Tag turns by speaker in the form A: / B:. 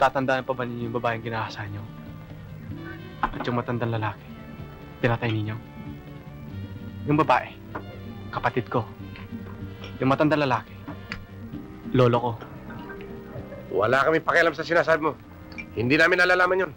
A: Natatandaan pa ba ninyo yung babaeng kinakasahan niyo? At yung matandang lalaki, pinatay ninyo? Yung babae, kapatid ko. Yung matandang lalaki, lolo ko.
B: Wala kami pakialam sa sinasabi mo. Hindi namin nalalaman yun.